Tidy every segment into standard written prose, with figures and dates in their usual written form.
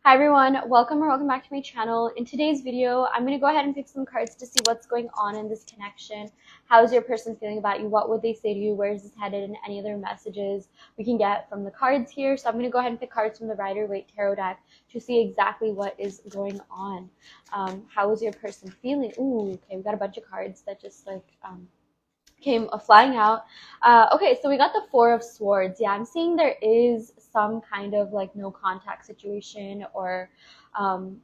Hi everyone, welcome back to my channel. In today's video, I'm going to go ahead and pick some cards to see what's going on in this connection. How's your person feeling about you? What would they say to you? Where is this headed? And any other messages we can get from the cards here. So I'm going to go ahead and pick cards from the Rider-Waite Tarot deck to see exactly what is going on. How is your person feeling? Ooh, okay, we got a bunch of cards that just came flying out. Okay, so we got the Four of Swords. Yeah, I'm seeing there is some kind of like no contact situation or um,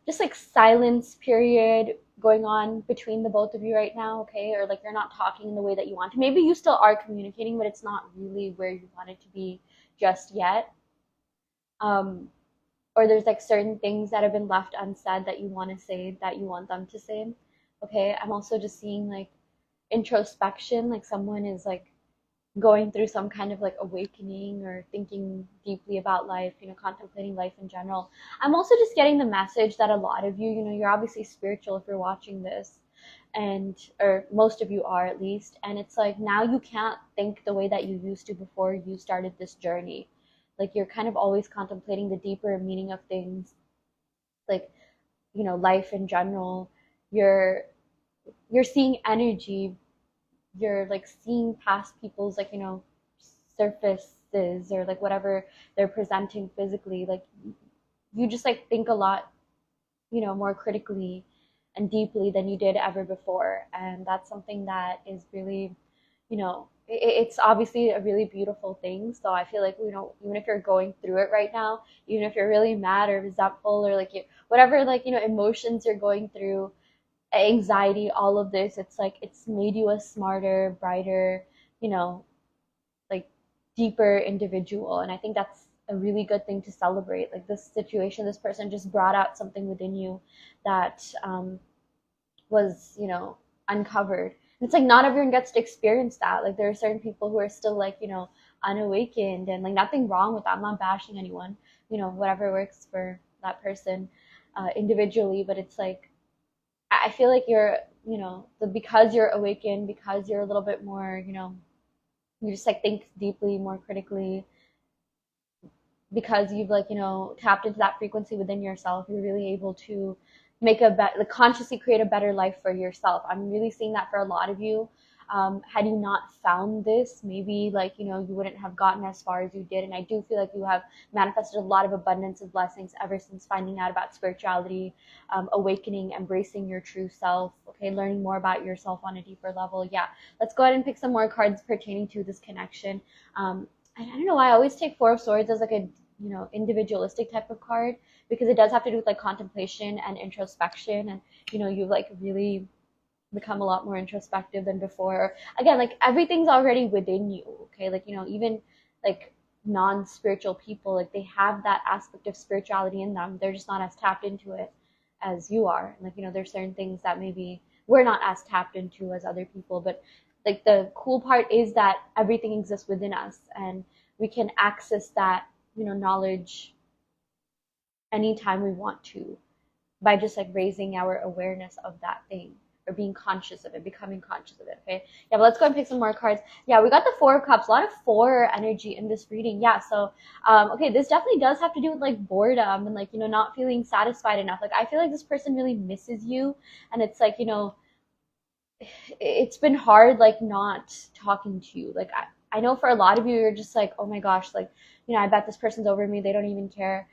just like silence period going on between the both of you right now, okay? Or like you're not talking in the way that you want to. Maybe you still are communicating, but it's not really where you want it to be just yet. Um, or there's like certain things that have been left unsaid that you want to say that you want them to say. Okay, I'm also just seeing like introspection, like someone is like going through some kind of like awakening or thinking deeply about life, contemplating life in general. I'm also just getting the message that a lot of you, you're obviously spiritual if you're watching this, and or most of you are at least, and it's like now you can't think the way that you used to before you started this journey. Like you're kind of always contemplating the deeper meaning of things, like life in general. You're seeing energy, you're like seeing past people's like surfaces or like whatever they're presenting physically. Like you just like think a lot more critically and deeply than you did ever before, and that's something that is really it's obviously a really beautiful thing. So I feel like even if you're going through it right now, even if you're really mad or resentful or like whatever like emotions you're going through, anxiety, all of this, it's like it's made you a smarter, brighter, you know, like deeper individual. And I think that's a really good thing to celebrate. Like this situation, this person just brought out something within you that was, uncovered. And it's like not everyone gets to experience that. Like there are certain people who are still like, unawakened, and like nothing wrong with that. I'm not bashing anyone, whatever works for that person individually. But it's like, I feel like you're, because you're awakened, because you're a little bit more, you just like think deeply, more critically, because you've like, tapped into that frequency within yourself, you're really able to make a better, like consciously create a better life for yourself. I'm really seeing that for a lot of you. Had you not found this, maybe like, you wouldn't have gotten as far as you did. And I do feel like you have manifested a lot of abundance and blessings ever since finding out about spirituality, awakening, embracing your true self, okay, learning more about yourself on a deeper level. Yeah, let's go ahead and pick some more cards pertaining to this connection. I don't know why I always take Four of Swords as like a individualistic type of card, because it does have to do with like contemplation and introspection, and you've like really become a lot more introspective than before. Again, like everything's already within you, okay? Like even like non-spiritual people, like they have that aspect of spirituality in them. They're just not as tapped into it as you are. Like there's certain things that maybe we're not as tapped into as other people, but like the cool part is that everything exists within us, and we can access that knowledge anytime we want to, by just like raising our awareness of that thing, or being conscious of it, becoming conscious of it. Okay, yeah, but let's go and pick some more cards. Yeah, we got the Four of Cups, a lot of four energy in this reading. Yeah, so okay, this definitely does have to do with like boredom and like not feeling satisfied enough. Like I feel like this person really misses you, and it's like it's been hard like not talking to you. Like I know for a lot of you, you're just like, oh my gosh, like I bet this person's over me, they don't even care.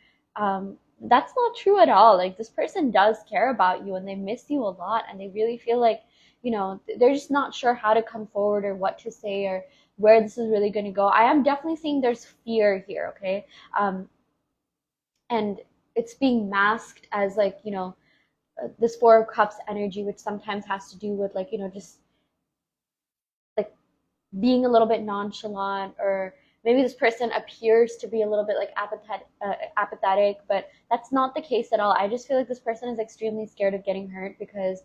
That's not true at all. Like this person does care about you, and they miss you a lot, and they really feel like they're just not sure how to come forward or what to say or where this is really going to go. I am definitely seeing there's fear here, okay? And it's being masked as like this Four of Cups energy, which sometimes has to do with like just like being a little bit nonchalant, or maybe this person appears to be a little bit like apathetic, but that's not the case at all. I just feel like this person is extremely scared of getting hurt, because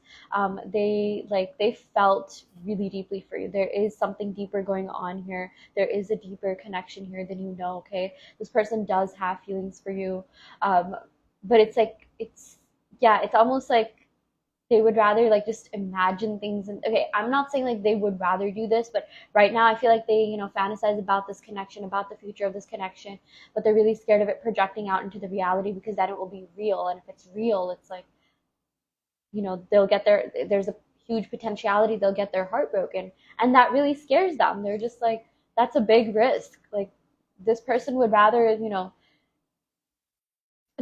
they felt really deeply for you. There is something deeper going on here. There is a deeper connection here than okay? This person does have feelings for you, but it's like it's, yeah, it's almost like they would rather like just imagine things. And okay, I'm not saying like they would rather do this, but right now I feel like they, fantasize about this connection, about the future of this connection, but they're really scared of it projecting out into the reality, because then it will be real. And if it's real, it's like, they'll get there's a huge potentiality they'll get their heart broken, and that really scares them. They're just like, that's a big risk. Like, this person would rather,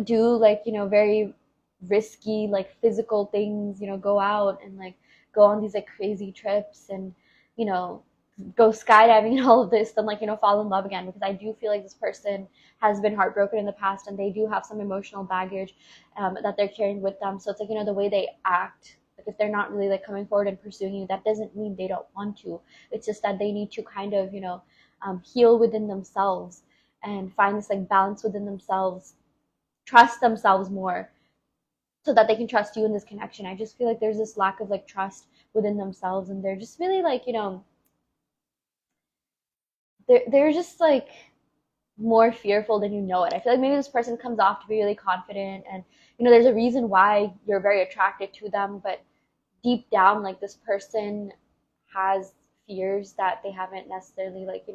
do like, very risky like physical things, go out and like go on these like crazy trips, and you know go skydiving and all of this, than like, fall in love again. Because I do feel like this person has been heartbroken in the past, and they do have some emotional baggage, that they're carrying with them. So it's like, the way they act, like if they're not really like coming forward and pursuing you, that doesn't mean they don't want to. It's just that they need to kind of, heal within themselves and find this like balance within themselves, trust themselves more, so that they can trust you in this connection. I just feel like there's this lack of like trust within themselves, and they're just really like, they're just like more fearful than you know it. I feel like maybe this person comes off to be really confident, and there's a reason why you're very attracted to them, but deep down, like, this person has fears that they haven't necessarily like,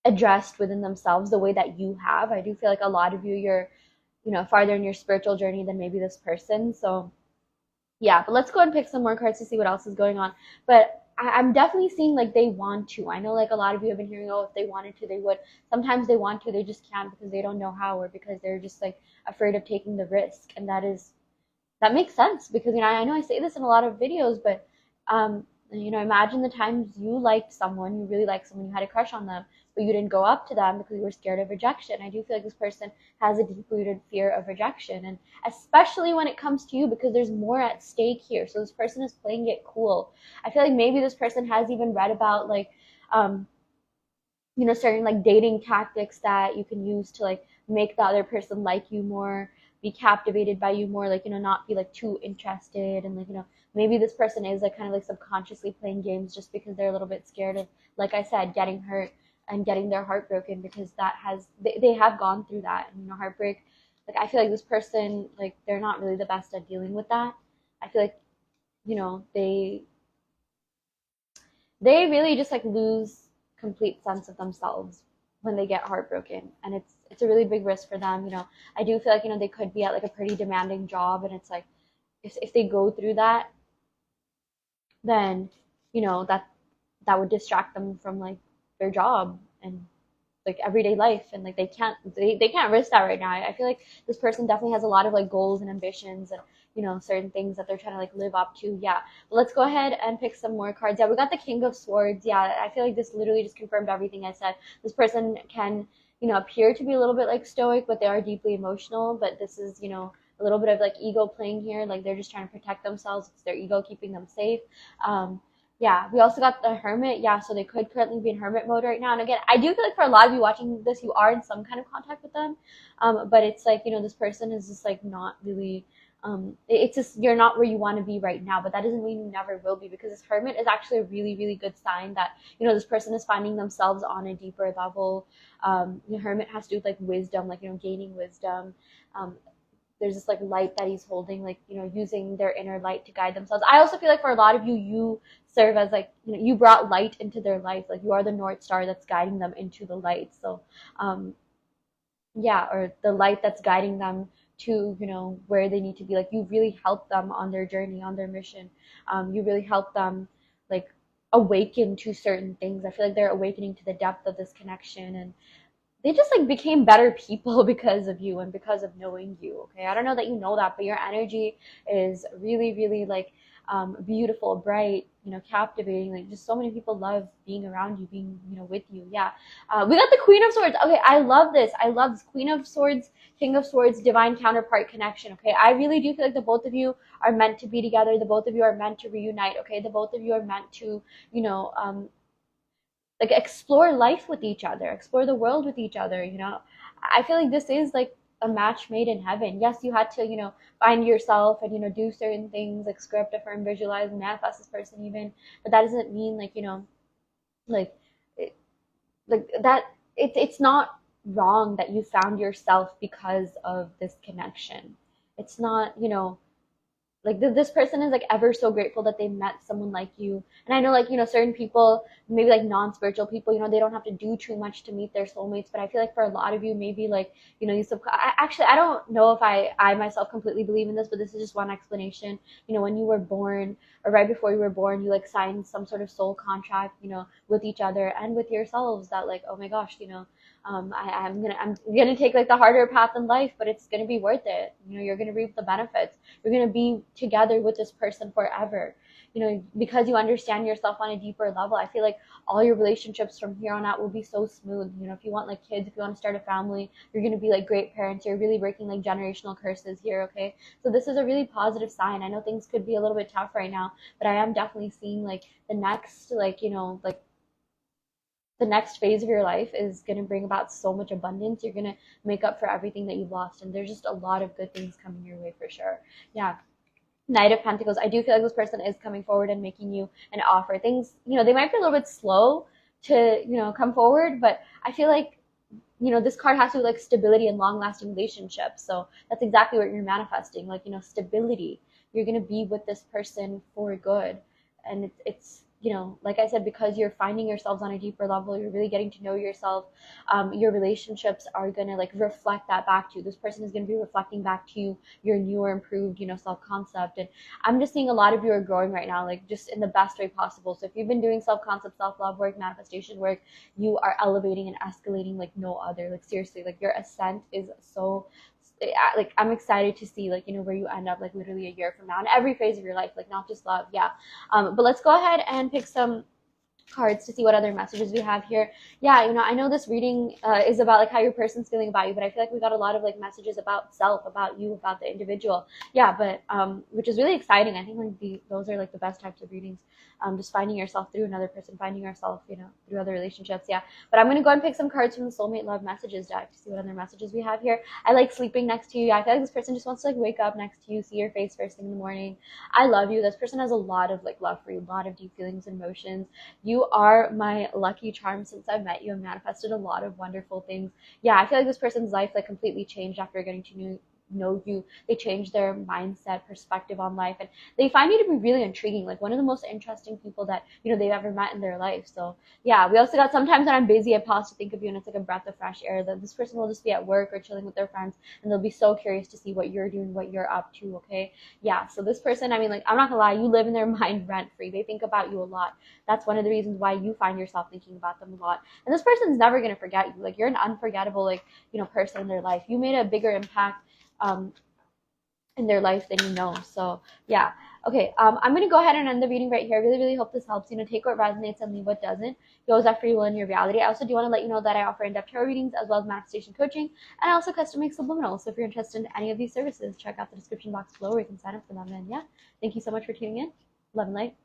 addressed within themselves the way that you have. I do feel like a lot of you're, farther in your spiritual journey than maybe this person. So yeah, but let's go and pick some more cards to see what else is going on. But I'm definitely seeing like they want to. I know like a lot of you have been hearing, oh, if they wanted to, they would. Sometimes they want to, they just can't because they don't know how, or because they're just like afraid of taking the risk. And that makes sense, because I know I say this in a lot of videos, but imagine the times you liked someone, you really liked someone, you had a crush on them, but you didn't go up to them because you were scared of rejection. I do feel like this person has a deep-rooted fear of rejection, and especially when it comes to you, because there's more at stake here. So this person is playing it cool. I feel like maybe this person has even read about like certain like dating tactics that you can use to like make the other person like you more, be captivated by you more, like, not be like too interested. And like, maybe this person is like kind of like subconsciously playing games just because they're a little bit scared of, like I said, getting hurt and getting their heart broken, because they have gone through that. And heartbreak, like, I feel like this person, like, they're not really the best at dealing with that. I feel like, they really just like lose complete sense of themselves when they get heartbroken, and it's a really big risk for them. I do feel like, they could be at like a pretty demanding job, and it's like, if they go through that, then that would distract them from like their job and like everyday life, and like they can't risk that right now. I feel like this person definitely has a lot of like goals and ambitions, and certain things that they're trying to like live up to. Yeah, but let's go ahead and pick some more cards. Yeah, we got the King of Swords. Yeah, I feel like this literally just confirmed everything I said. This person can appear to be a little bit like stoic, but they are deeply emotional. But this is a little bit of like ego playing here. Like, they're just trying to protect themselves. It's their ego keeping them safe. Yeah, we also got the Hermit. Yeah, so they could currently be in Hermit mode right now. And again, I do feel like for a lot of you watching this, you are in some kind of contact with them. But it's like, this person is just like not really, it's just, you're not where you want to be right now. But that doesn't mean you never will be, because this Hermit is actually a really, really good sign that, this person is finding themselves on a deeper level. The Hermit has to do with like wisdom, like, gaining wisdom. There's this like light that he's holding, like, using their inner light to guide themselves. I also feel like for a lot of you, you serve as like, you brought light into their life. Like, you are the North Star that's guiding them into the light. So yeah, or the light that's guiding them to where they need to be. Like, you really help them on their journey, on their mission. You really help them like awaken to certain things. I feel like they're awakening to the depth of this connection, and they just like became better people because of you and because of knowing you. Okay, I don't know that you know that, but your energy is really, really like beautiful, bright, captivating. Like, just so many people love being around you, being with you. Yeah, we got the Queen of Swords. Okay, I love this. I love this Queen of Swords, King of Swords, divine counterpart connection. Okay, I really do feel like the both of you are meant to be together. The both of you are meant to reunite. Okay, the both of you are meant to like explore life with each other, explore the world with each other. I feel like this is like a match made in heaven. Yes, you had to find yourself and do certain things like script, affirm, visualize, manifest this person even, but that doesn't mean like like it, like that it's not wrong that you found yourself because of this connection. It's not like this person is like ever so grateful that they met someone like you. And I know, like, certain people, maybe like non-spiritual people, they don't have to do too much to meet their soulmates, but I feel like for a lot of you, maybe like, actually, I don't know if I myself completely believe in this, but this is just one explanation. When you were born, or right before you were born, you like signed some sort of soul contract, with each other and with yourselves, that like, oh my gosh, I'm gonna take like the harder path in life, but it's gonna be worth it. You're gonna reap the benefits. You're going to be together with this person forever, because you understand yourself on a deeper level. I feel like all your relationships from here on out will be so smooth. If you want like kids, if you want to start a family, you're going to be like great parents. You're really breaking like generational curses here. Okay, so this is a really positive sign. I know things could be a little bit tough right now, but I am definitely seeing like the next, like, like the next phase of your life is going to bring about so much abundance. You're going to make up for everything that you've lost, and there's just a lot of good things coming your way for sure. Yeah. Knight of Pentacles. I do feel like this person is coming forward and making you an offer. Things, they might be a little bit slow to, come forward, but I feel like, this card has to do with like stability and long lasting relationships. So that's exactly what you're manifesting. Like, stability. You're going to be with this person for good. And it's, like I said, because you're finding yourselves on a deeper level, you're really getting to know yourself. Your relationships are going to like reflect that back to you. This person is going to be reflecting back to you your newer, improved, self-concept. And I'm just seeing a lot of you are growing right now, like just in the best way possible. So if you've been doing self-concept, self-love work, manifestation work, you are elevating and escalating like no other. Like seriously, like your ascent is so, like I'm excited to see like where you end up like literally a year from now in every phase of your life, like not just love. Yeah. But let's go ahead and pick some cards to see what other messages we have here. Yeah, I know this reading is about like how your person's feeling about you, but I feel like we got a lot of like messages about self, about you, about the individual. Yeah, but which is really exciting. I think like those are like the best types of readings. Just finding yourself through another person, finding yourself, through other relationships. Yeah, but I'm gonna go and pick some cards from the soulmate love messages deck to see what other messages we have here. I like sleeping next to you. Yeah, I feel like this person just wants to like wake up next to you, see your face first thing in the morning. I love you. This person has a lot of like love for you, a lot of deep feelings and emotions. You are my lucky charm. Since I've met you, I've manifested a lot of wonderful things. Yeah, I feel like this person's life like completely changed after getting to know you. They changed their mindset, perspective on life, and they find you to be really intriguing, like one of the most interesting people that they've ever met in their life. So yeah, we also got, sometimes when I'm busy, I pause to think of you, and it's like a breath of fresh air. That this person will just be at work or chilling with their friends, and they'll be so curious to see what you're doing, what you're up to. Okay, yeah, so this person, I mean, like, I'm not gonna lie, you live in their mind rent free. They think about you a lot. That's one of the reasons why you find yourself thinking about them a lot. And this person's never gonna forget you. Like, you're an unforgettable, like, person in their life. You made a bigger impact in their life than you know. So yeah. Okay, I'm gonna go ahead and end the reading right here. I really, really hope this helps. Take what resonates and leave what doesn't. You always have free will in your reality. I also do want to let you know that I offer in-depth tarot readings as well as manifestation coaching, and I also custom make subliminals. So if you're interested in any of these services, check out the description box below where you can sign up for them. And yeah, thank you so much for tuning in. Love and light.